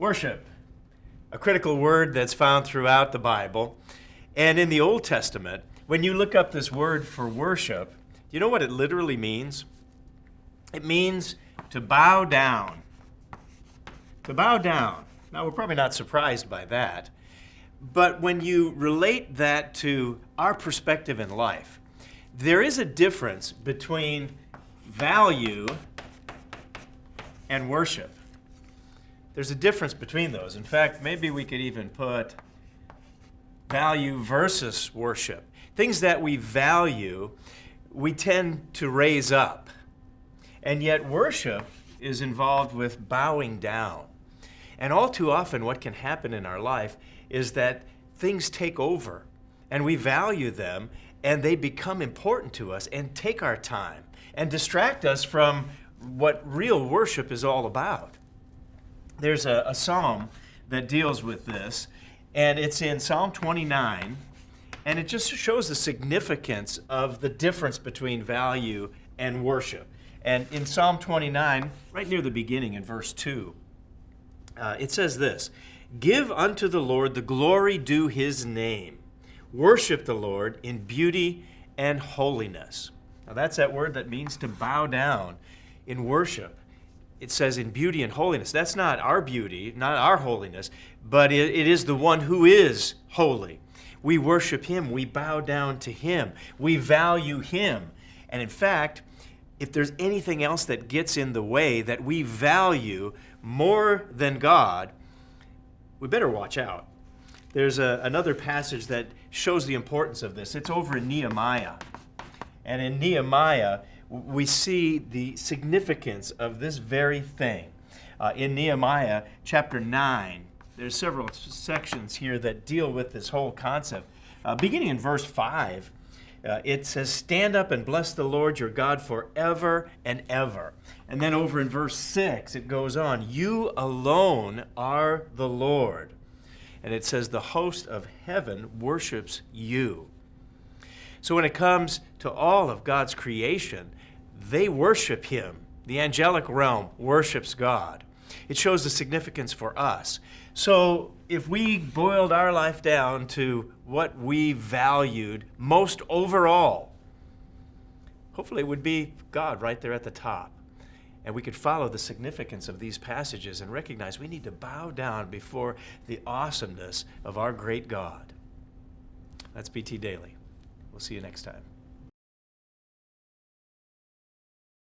Worship, a critical word that's found throughout the Bible. And in the Old Testament, when you look up this word for worship, do you know what it literally means? It means to bow down. To bow down. Now, we're probably not surprised by that. But when you relate that to our perspective in life, there is a difference between value and worship. There's a difference between those. In fact, maybe we could even put value versus worship. Things that we value, we tend to raise up. And yet worship is involved with bowing down. And all too often what can happen in our life is that things take over and we value them and they become important to us and take our time and distract us from what real worship is all about. There's a psalm that deals with this, and it's in Psalm 29, and it just shows the significance of the difference between value and worship. And in Psalm 29, right near the beginning in verse 2, it says this, "Give unto the Lord the glory due his name. Worship the Lord in beauty and holiness." Now that's that word that means to bow down in worship. It says in beauty and holiness. That's not our beauty, not our holiness, but it is the one who is holy. We worship him. We bow down to him. We value him. And in fact, if there's anything else that gets in the way that we value more than God, we better watch out. There's another passage that shows the importance of this. It's over in Nehemiah. And in Nehemiah, we see the significance of this very thing. In Nehemiah chapter 9, there's several sections here that deal with this whole concept. Beginning in verse 5, it says, "Stand up and bless the Lord your God forever and ever." And then over in verse 6, it goes on, "You alone are the Lord." And it says, "The host of heaven worships you." So when it comes to all of God's creation, they worship him. The angelic realm worships God. It shows the significance for us. So if we boiled our life down to what we valued most overall, hopefully it would be God right there at the top. And we could follow the significance of these passages and recognize we need to bow down before the awesomeness of our great God. That's BT Daily. We'll see you next time.